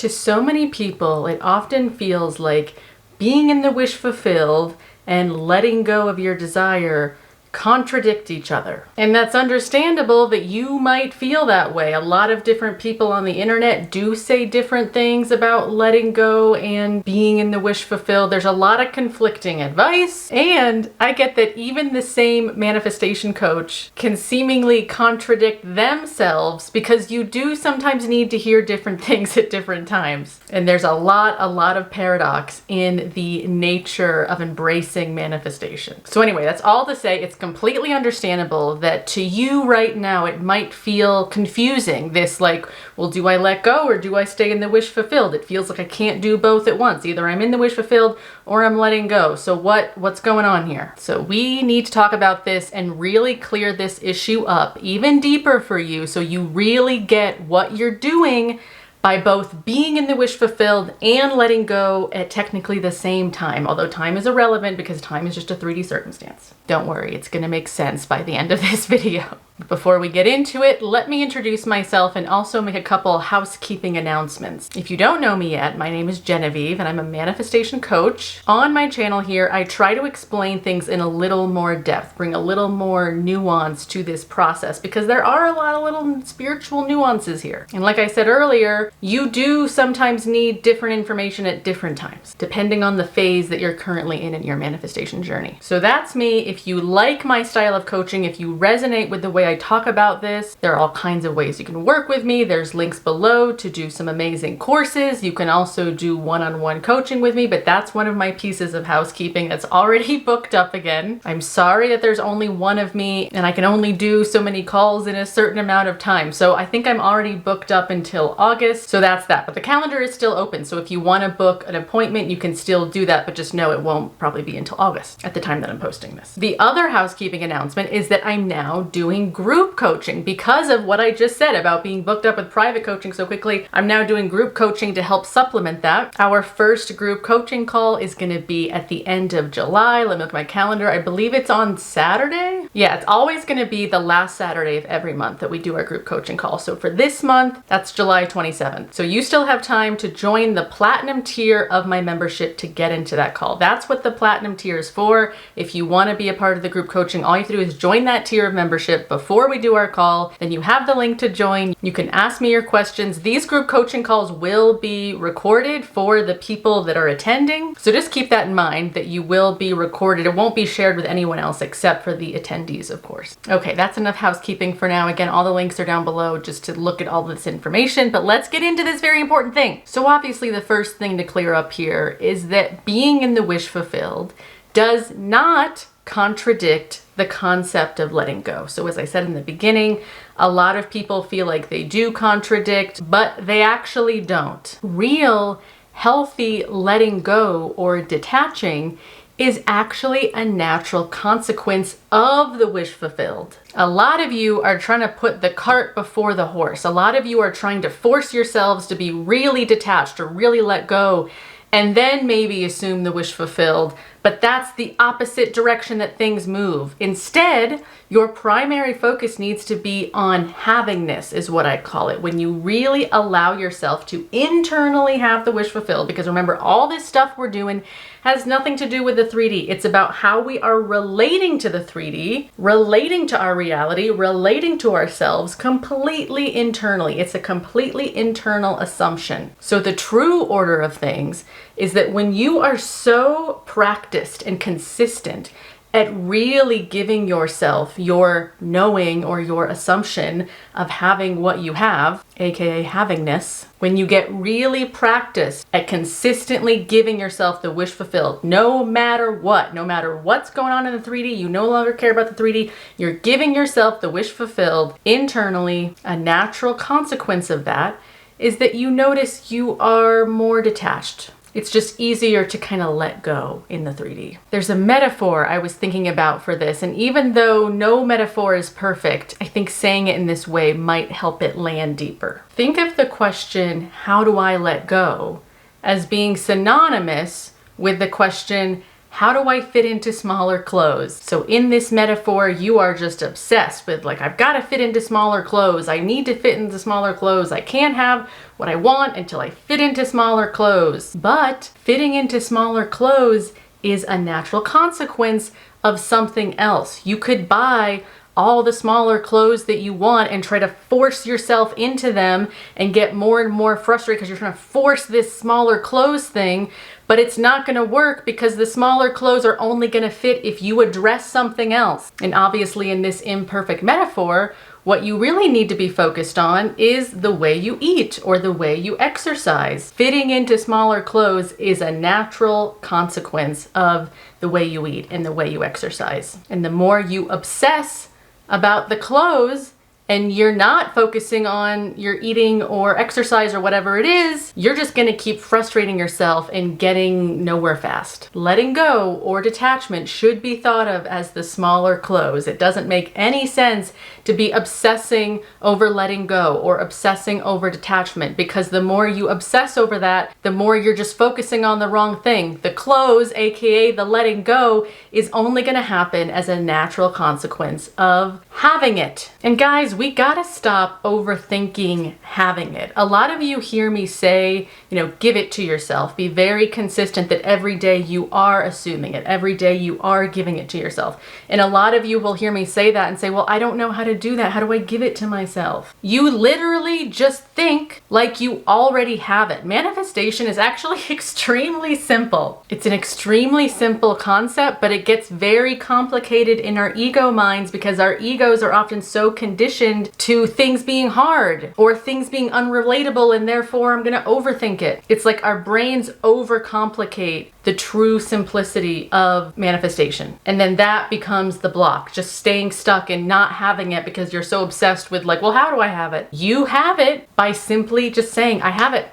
To so many people, it often feels like being in the wish fulfilled and letting go of your desire contradict each other. And that's understandable that you might feel that way. A lot of different people on the internet do say different things about letting go and being in the wish fulfilled. There's a lot of conflicting advice, and I get that even the same manifestation coach can seemingly contradict themselves because you do sometimes need to hear different things at different times. And there's a lot of paradox in the nature of embracing manifestation. So anyway, that's all to say it's completely understandable that to you right now it might feel confusing. This like, well, do I let go or do I stay in the wish fulfilled? It feels like I can't do both at once. Either I'm in the wish fulfilled or I'm letting go. So what's going on here? So we need to talk about this and really clear this issue up even deeper for you so you really get what you're doing by both being in the wish fulfilled and letting go at technically the same time, although time is irrelevant because time is just a 3D circumstance. Don't worry, it's gonna make sense by the end of this video. Before we get into it, let me introduce myself and also make a couple housekeeping announcements. If you don't know me yet, my name is Genevieve and I'm a manifestation coach. On my channel here, I try to explain things in a little more depth, bring a little more nuance to this process because there are a lot of little spiritual nuances here. And like I said earlier, you do sometimes need different information at different times, depending on the phase that you're currently in your manifestation journey. So that's me. If you like my style of coaching, if you resonate with the way I talk about this, there are all kinds of ways you can work with me. There's links below to do some amazing courses. You can also do one-on-one coaching with me, but that's one of my pieces of housekeeping that's already booked up again. I'm sorry that there's only one of me and I can only do so many calls in a certain amount of time. So I think I'm already booked up until August. So that's that, but the calendar is still open. So if you want to book an appointment, you can still do that, but just know it won't probably be until August at the time that I'm posting this. The other housekeeping announcement is that I'm now doing group coaching because of what I just said about being booked up with private coaching so quickly. I'm now doing group coaching to help supplement that. Our first group coaching call is going to be at the end of July. Let me look at my calendar. I believe it's on Saturday. Yeah, it's always going to be the last Saturday of every month that we do our group coaching call. So for this month, that's July 27th. So you still have time to join the platinum tier of my membership to get into that call. That's what the platinum tier is for. If you want to be a part of the group coaching, all you have to do is join that tier of membership before we do our call. Then you have the link to join. You can ask me your questions. These group coaching calls will be recorded for the people that are attending. So just keep that in mind that you will be recorded. It won't be shared with anyone else except for the attendees, of course. Okay, that's enough housekeeping for now. Again, all the links are down below just to look at all this information, but let's get into this very important thing. So obviously the first thing to clear up here is that being in the wish fulfilled does not contradict the concept of letting go. So as I said in the beginning, a lot of people feel like they do contradict, but they actually don't. Real healthy letting go or detaching is actually a natural consequence of the wish fulfilled. A lot of you are trying to put the cart before the horse. A lot of you are trying to force yourselves to be really detached or really let go and then maybe assume the wish fulfilled, but that's the opposite direction that things move. Instead, your primary focus needs to be on havingness, is what I call it. When you really allow yourself to internally have the wish fulfilled, because remember, all this stuff we're doing has nothing to do with the 3D. It's about how we are relating to the 3D, relating to our reality, relating to ourselves completely internally. It's a completely internal assumption. So the true order of things is that when you are so practiced and consistent at really giving yourself your knowing or your assumption of having what you have, aka havingness, when you get really practiced at consistently giving yourself the wish fulfilled, no matter what's going on in the 3D, you no longer care about the 3D, you're giving yourself the wish fulfilled internally. A natural consequence of that is that you notice you are more detached. It's just easier to kind of let go in the 3D. There's a metaphor I was thinking about for this, and even though no metaphor is perfect, I think saying it in this way might help it land deeper. Think of the question, how do I let go, as being synonymous with the question, how do I fit into smaller clothes? So in this metaphor, you are just obsessed with like, I've got to fit into smaller clothes. I need to fit into smaller clothes. I can't have what I want until I fit into smaller clothes. But fitting into smaller clothes is a natural consequence of something else. You could buy all the smaller clothes that you want and try to force yourself into them and get more and more frustrated because you're trying to force this smaller clothes thing, but it's not going to work because the smaller clothes are only going to fit if you address something else. And obviously in this imperfect metaphor, what you really need to be focused on is the way you eat or the way you exercise. Fitting into smaller clothes is a natural consequence of the way you eat and the way you exercise. And the more you obsess about the clothes and you're not focusing on your eating or exercise or whatever it is, you're just going to keep frustrating yourself and getting nowhere fast. Letting go or detachment should be thought of as the smaller clothes. It doesn't make any sense to be obsessing over letting go or obsessing over detachment, because the more you obsess over that, the more you're just focusing on the wrong thing. The clothes, aka the letting go, is only going to happen as a natural consequence of having it. And guys, we gotta stop overthinking having it. A lot of you hear me say, give it to yourself. Be very consistent that every day you are assuming it. Every day you are giving it to yourself. And a lot of you will hear me say that and say, well, I don't know how to do that. How do I give it to myself? You literally just think like you already have it. Manifestation is actually extremely simple. It's an extremely simple concept, but it gets very complicated in our ego minds because our egos are often so conditioned to things being hard or things being unrelatable, and therefore I'm going to overthink it. It's like our brains overcomplicate the true simplicity of manifestation. And then that becomes the block, just staying stuck and not having it because you're so obsessed with like, well, how do I have it? You have it by simply just saying, I have it.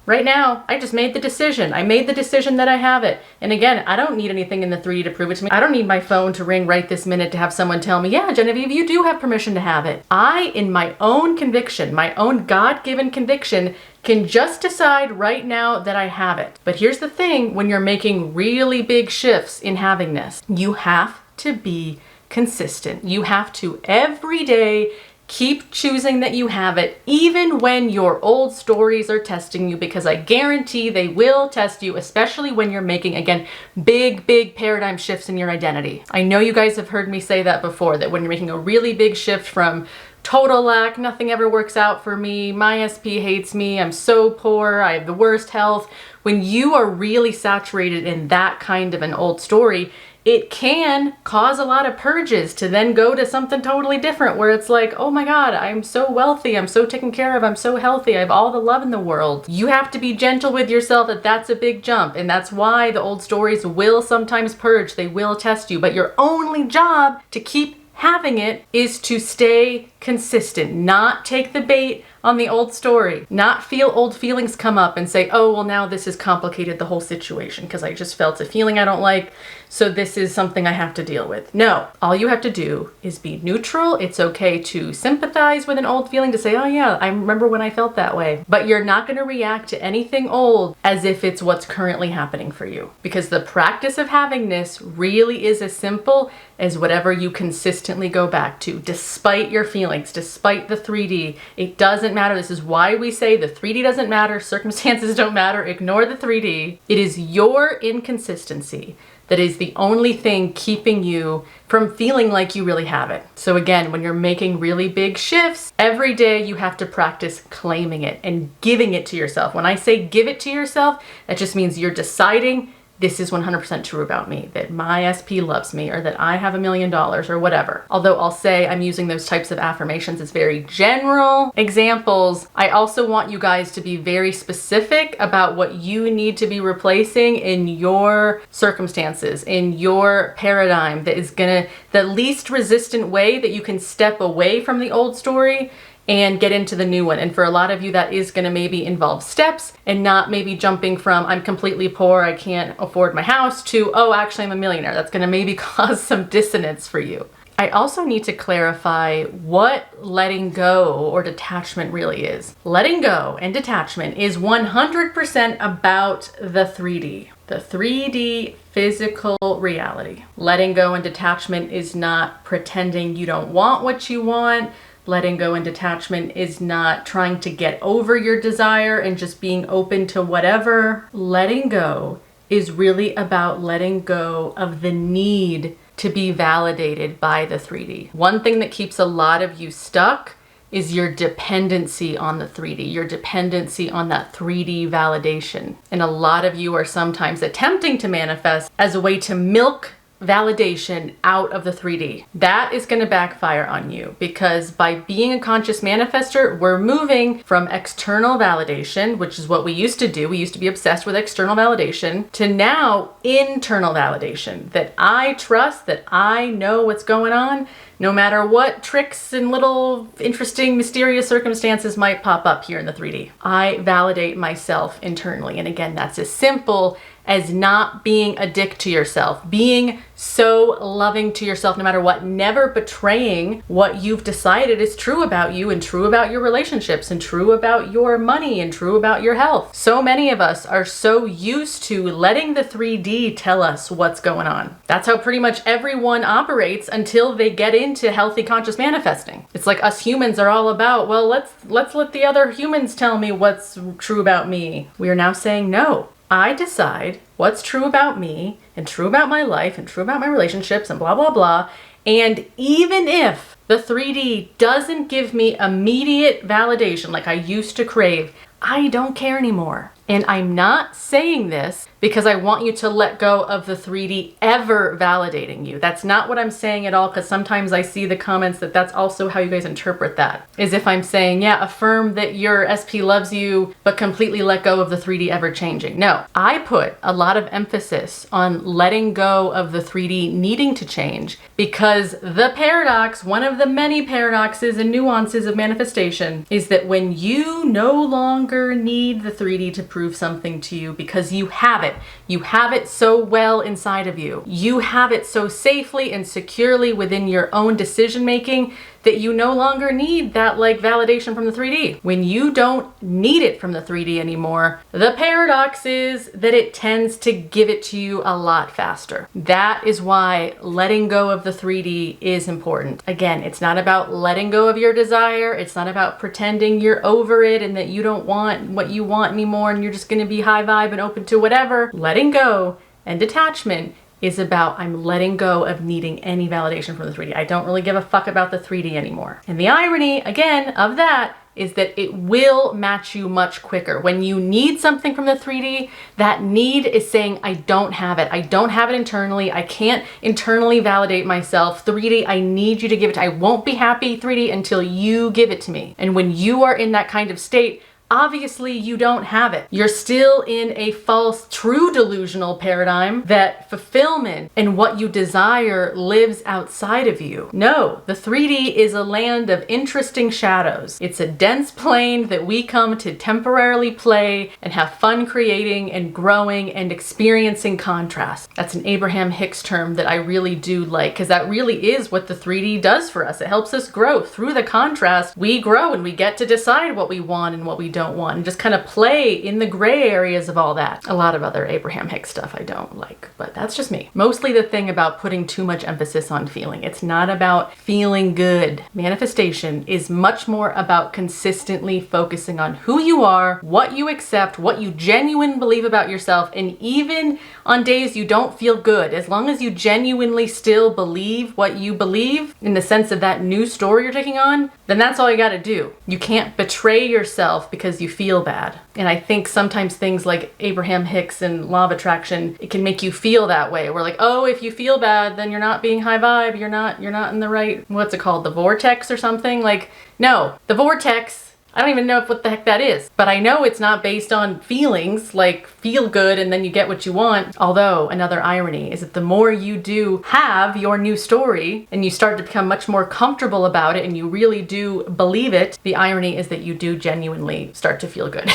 Right now, I just made the decision. I made the decision that I have it. And again, I don't need anything in the 3D to prove it to me. I don't need my phone to ring right this minute to have someone tell me, yeah, Genevieve, you do have permission to have it. I, in my own conviction, my own God-given conviction, can just decide right now that I have it. But here's the thing, when you're making really big shifts in havingness, you have to be consistent. You have to every day keep choosing that you have it, even when your old stories are testing you, because I guarantee they will test you, especially when you're making, again, big paradigm shifts in your identity. I know you guys have heard me say that before, that when you're making a really big shift from total lack, nothing ever works out for me, my SP hates me, I'm so poor, I have the worst health. When you are really saturated in that kind of an old story, it can cause a lot of purges to then go to something totally different where it's like, oh my God, I'm so wealthy, I'm so taken care of, I'm so healthy, I have all the love in the world. You have to be gentle with yourself that that's a big jump. And that's why the old stories will sometimes purge, they will test you. But your only job to keep having it is to stay consistent, not take the bait on the old story, not feel old feelings come up and say, oh, well, now this has complicated the whole situation because I just felt a feeling I don't like, so this is something I have to deal with. No, all you have to do is be neutral. It's okay to sympathize with an old feeling, to say, oh yeah, I remember when I felt that way, but you're not going to react to anything old as if it's what's currently happening for you, because the practice of havingness really is as simple as whatever you consistently go back to, despite your feelings, despite the 3D. It doesn't matter. This is why we say the 3D doesn't matter, circumstances don't matter, ignore the 3D. It is your inconsistency that is the only thing keeping you from feeling like you really have it. So again, when you're making really big shifts, every day you have to practice claiming it and giving it to yourself. When I say give it to yourself, that just means you're deciding this is 100% true about me, that my SP loves me, or that I have $1 million, or whatever. Although I'll say I'm using those types of affirmations as very general examples, I also want you guys to be very specific about what you need to be replacing in your circumstances, in your paradigm, that is the least resistant way that you can step away from the old story and get into the new one. And for a lot of you, that is going to maybe involve steps and not maybe jumping from I'm completely poor, I can't afford my house, to, oh, actually I'm a millionaire. That's going to maybe cause some dissonance for you. I also need to clarify what letting go or detachment really is. Letting go and detachment is 100% about the 3D. The 3D physical reality. Letting go and detachment is not pretending you don't want what you want. Letting go and detachment is not trying to get over your desire and just being open to whatever. Letting go is really about letting go of the need to be validated by the 3D. One thing that keeps a lot of you stuck is your dependency on the 3D, your dependency on that 3D validation. And a lot of you are sometimes attempting to manifest as a way to milk validation out of the 3D. That is going to backfire on you, because by being a conscious manifester, we're moving from external validation, which is what we used to do. We used to be obsessed with external validation, to now internal validation, that I trust, that I know what's going on, no matter what tricks and little interesting, mysterious circumstances might pop up here in the 3D. I validate myself internally. And again, that's as simple as not being a dick to yourself, being so loving to yourself no matter what, never betraying what you've decided is true about you and true about your relationships and true about your money and true about your health. So many of us are so used to letting the 3D tell us what's going on. That's how pretty much everyone operates until they get into healthy conscious manifesting. It's like us humans are all about, well, let's let the other humans tell me what's true about me. We are now saying no. I decide what's true about me and true about my life and true about my relationships and blah, blah, blah. And even if the 3D doesn't give me immediate validation like I used to crave, I don't care anymore. And I'm not saying this because I want you to let go of the 3D ever validating you. That's not what I'm saying at all, because sometimes I see the comments that that's also how you guys interpret that. Is if I'm saying, yeah, affirm that your SP loves you, but completely let go of the 3D ever changing. No, I put a lot of emphasis on letting go of the 3D needing to change, because the paradox, one of the many paradoxes and nuances of manifestation, is that when you no longer need the 3D to prove something to you because you have it so well inside of you. You have it so safely and securely within your own decision making that you no longer need that like validation from the 3D. When you don't need it from the 3D anymore, the paradox is that it tends to give it to you a lot faster. That is why letting go of the 3D is important. Again, it's not about letting go of your desire. It's not about pretending you're over it and that you don't want what you want anymore and you're just gonna be high vibe and open to whatever. Letting go and detachment is about I'm letting go of needing any validation from the 3D. I don't really give a fuck about the 3D anymore. And the irony, again, of that is that it will match you much quicker. When you need something from the 3D, that need is saying, I don't have it. I don't have it internally. I can't internally validate myself. 3D, I need you to give it to me. I won't be happy, 3D, until you give it to me. And when you are in that kind of state, obviously you don't have it. You're still in a false, true delusional paradigm that fulfillment and what you desire lives outside of you. No, the 3D is a land of interesting shadows. It's a dense plane that we come to temporarily play and have fun creating and growing and experiencing contrast. That's an Abraham Hicks term that I really do like, because that really is what the 3D does for us. It helps us grow. Through the contrast, we grow and we get to decide what we want and what we don't want, and just kind of play in the gray areas of all that. A lot of other Abraham Hicks stuff I don't like, but that's just me. Mostly the thing about putting too much emphasis on feeling. It's not about feeling good. Manifestation is much more about consistently focusing on who you are, what you accept, what you genuinely believe about yourself, and even on days you don't feel good, as long as you genuinely still believe what you believe in the sense of that new story you're taking on, then that's all you got to do. You can't betray yourself because you feel bad. And I think sometimes things like Abraham Hicks and law of attraction, it can make you feel that way. We're like, oh, if you feel bad, then you're not being high vibe. You're not in the right, what's it called? The vortex or something? Like, no, the vortex, I don't even know what the heck that is, but I know it's not based on feelings, like feel good and then you get what you want. Although another irony is that the more you do have your new story and you start to become much more comfortable about it and you really do believe it, the irony is that you do genuinely start to feel good.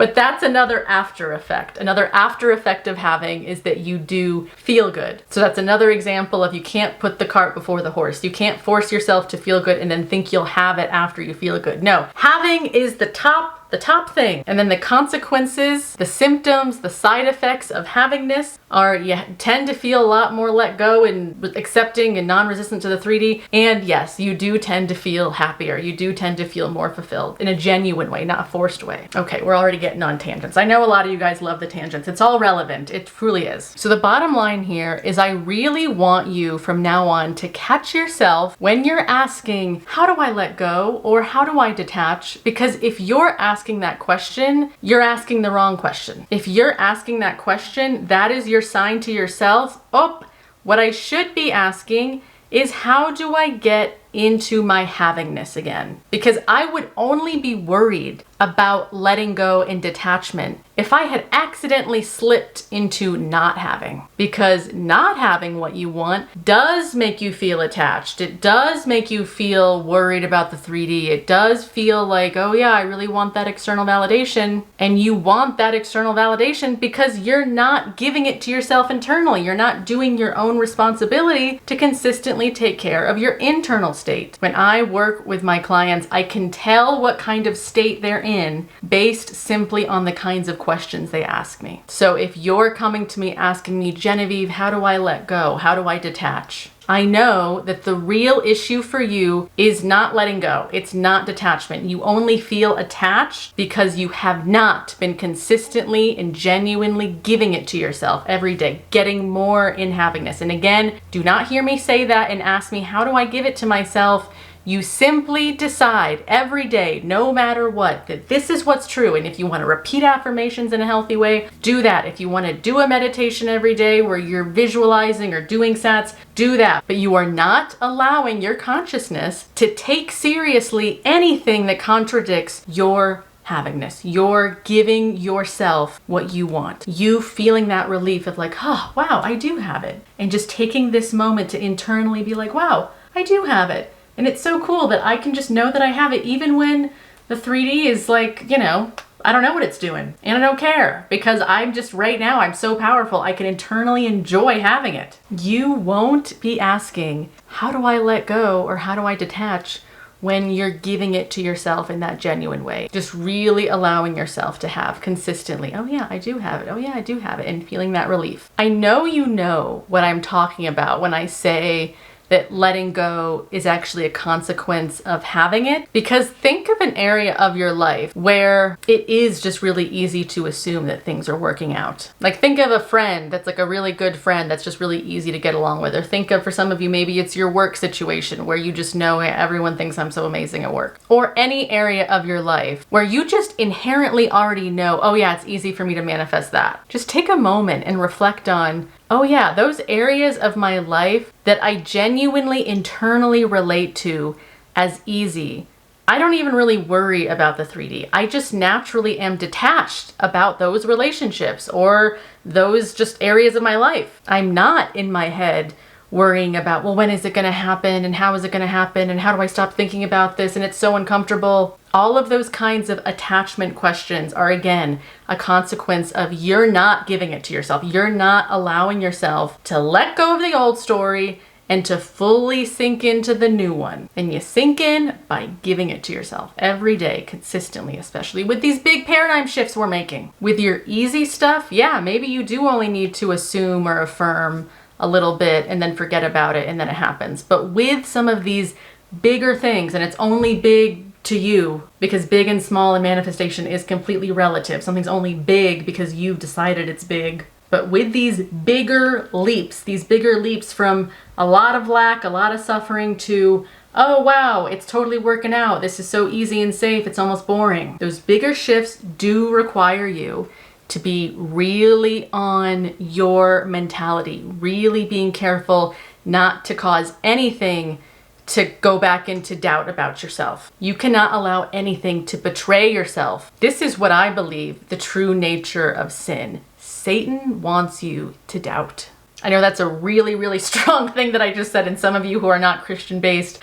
But that's another after effect. Another after effect of having is that you do feel good. So that's another example of you can't put the cart before the horse. You can't force yourself to feel good and then think you'll have it after you feel good. No, having is the top thing. And then the consequences, the symptoms, the side effects of havingness are you tend to feel a lot more let go and accepting and non-resistant to the 3D. And yes, you do tend to feel happier. You do tend to feel more fulfilled in a genuine way, not a forced way. Okay, we're already getting on tangents. I know a lot of you guys love the tangents. It's all relevant. It truly is. So the bottom line here is I really want you from now on to catch yourself when you're asking, how do I let go? Or how do I detach? Because if you're asking that question, you're asking the wrong question. If you're asking that question, that is your sign to yourself, oh, what I should be asking is how do I get into my havingness again? Because I would only be worried about letting go and detachment if I had accidentally slipped into not having. Because not having what you want does make you feel attached. It does make you feel worried about the 3D. It does feel like, oh yeah, I really want that external validation. And you want that external validation because you're not giving it to yourself internally. You're not doing your own responsibility to consistently take care of your internal state. When I work with my clients, I can tell what kind of state they're in based simply on the kinds of questions they ask me. So if you're coming to me asking me, Genevieve, how do I let go? How do I detach? I know that the real issue for you is not letting go. It's not detachment. You only feel attached because you have not been consistently and genuinely giving it to yourself every day, getting more in havingness. And again, do not hear me say that and ask me, how do I give it to myself? You simply decide every day, no matter what, that this is what's true. And if you want to repeat affirmations in a healthy way, do that. If you want to do a meditation every day where you're visualizing or doing sats, do that. But you are not allowing your consciousness to take seriously anything that contradicts your havingness. You're giving yourself what you want. You feeling that relief of like, oh, wow, I do have it. And just taking this moment to internally be like, wow, I do have it. And it's so cool that I can just know that I have it even when the 3D is like, you know, I don't know what it's doing and I don't care because I'm just right now, I'm so powerful. I can internally enjoy having it. You won't be asking, how do I let go or how do I detach when you're giving it to yourself in that genuine way. Just really allowing yourself to have consistently, oh yeah, I do have it. Oh yeah, I do have it. And feeling that relief. I know you know what I'm talking about when I say that letting go is actually a consequence of having it. Because think of an area of your life where it is just really easy to assume that things are working out. Like think of a friend that's like a really good friend that's just really easy to get along with. Or think of, for some of you, maybe it's your work situation where you just know everyone thinks I'm so amazing at work. Or any area of your life where you just inherently already know, oh yeah, it's easy for me to manifest that. Just take a moment and reflect on, oh yeah, those areas of my life that I genuinely internally relate to as easy. I don't even really worry about the 3D. I just naturally am detached about those relationships or those just areas of my life. I'm not in my head worrying about, well, when is it going to happen and how is it going to happen and how do I stop thinking about this and it's so uncomfortable. All of those kinds of attachment questions are, again, a consequence of you're not giving it to yourself. You're not allowing yourself to let go of the old story and to fully sink into the new one. And you sink in by giving it to yourself every day, consistently, especially with these big paradigm shifts we're making. With your easy stuff, yeah, maybe you do only need to assume or affirm a little bit and then forget about it and then it happens. But with some of these bigger things, and it's only big to you because big and small in manifestation is completely relative. Something's only big because you've decided it's big. But with these bigger leaps from a lot of lack, a lot of suffering to, oh wow, it's totally working out. This is so easy and safe. It's almost boring. Those bigger shifts do require you to be really on your mentality, really being careful not to cause anything to go back into doubt about yourself. You cannot allow anything to betray yourself. This is what I believe the true nature of sin. Satan wants you to doubt. I know that's a really, really strong thing that I just said, and some of you who are not Christian based,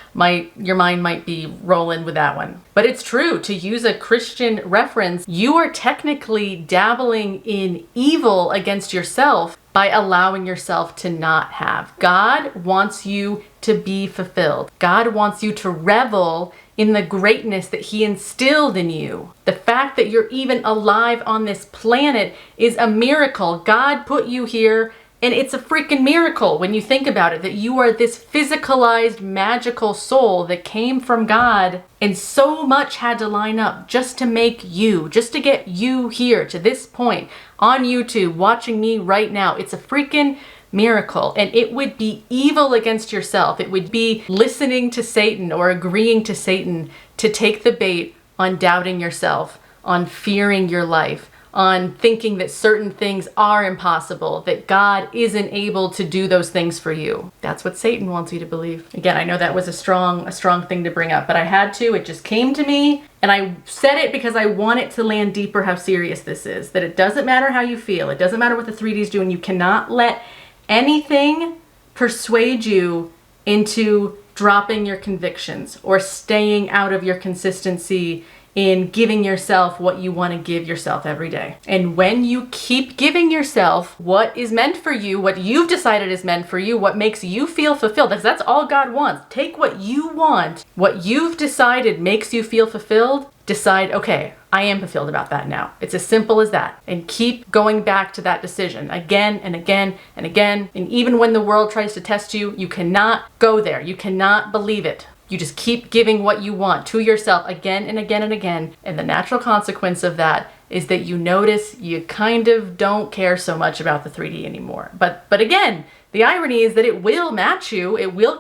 your mind might be rolling with that one. But it's true, to use a Christian reference, you are technically dabbling in evil against yourself by allowing yourself to not have. God wants you to be fulfilled. God wants you to revel in the greatness that He instilled in you. The fact that you're even alive on this planet is a miracle. God put you here, and it's a freaking miracle when you think about it, that you are this physicalized, magical soul that came from God, and so much had to line up just to make you, just to get you here to this point on YouTube, watching me right now. It's a freaking miracle, and it would be evil against yourself. It would be listening to Satan or agreeing to Satan to take the bait on doubting yourself, on fearing your life, on thinking that certain things are impossible, that God isn't able to do those things for you. That's what Satan wants you to believe. Again, I know that was a strong thing to bring up, but I had to. It just came to me, and I said it because I want it to land deeper how serious this is. That it doesn't matter how you feel. It doesn't matter what the 3D is doing. You cannot let anything persuade you into dropping your convictions or staying out of your consistency in giving yourself what you want to give yourself every day. And when you keep giving yourself what is meant for you, what you've decided is meant for you, what makes you feel fulfilled, because that's all God wants. Take what you want, what you've decided makes you feel fulfilled, decide, okay, I am fulfilled about that now. It's as simple as that. And keep going back to that decision again and again and again. And even when the world tries to test you, you cannot go there. You cannot believe it. You just keep giving what you want to yourself again and again and again. And the natural consequence of that is that you notice you kind of don't care so much about the 3D anymore. But again, the irony is that it will match you. It will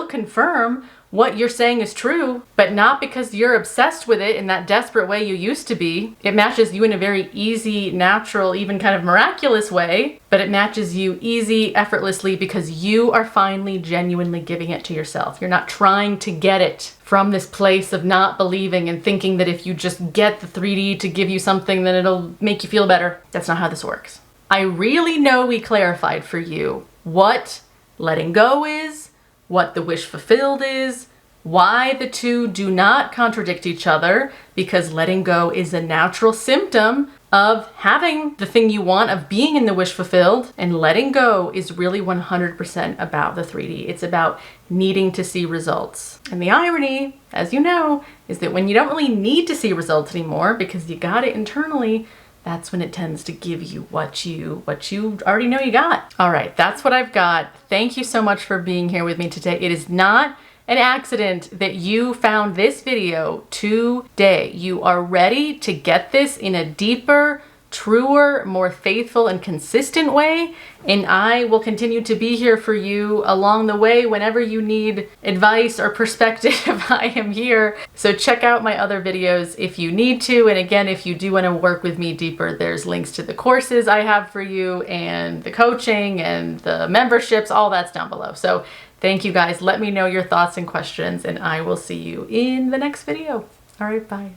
confirm what you're saying is true, but not because you're obsessed with it in that desperate way you used to be. It matches you in a very easy, natural, even kind of miraculous way, but it matches you easy, effortlessly, because you are finally genuinely giving it to yourself. You're not trying to get it from this place of not believing and thinking that if you just get the 3D to give you something, then it'll make you feel better. That's not how this works. I really know we clarified for you what letting go is, what the wish fulfilled is, why the two do not contradict each other, because letting go is a natural symptom of having the thing you want, of being in the wish fulfilled, and letting go is really 100% about the 3D. It's about needing to see results. And the irony, as you know, is that when you don't really need to see results anymore because you got it internally, that's when it tends to give you what you already know you got. All right, that's what I've got. Thank you so much for being here with me today. It is not an accident that you found this video today. You are ready to get this in a deeper, truer, more faithful and consistent way, and I will continue to be here for you along the way whenever you need advice or perspective. I am here. So check out my other videos if you need to, and again, if you do want to work with me deeper, there's links to the courses I have for you and the coaching and the memberships, all that's down below. So thank you guys. Let me know your thoughts and questions, and I will see you in the next video. All right, bye.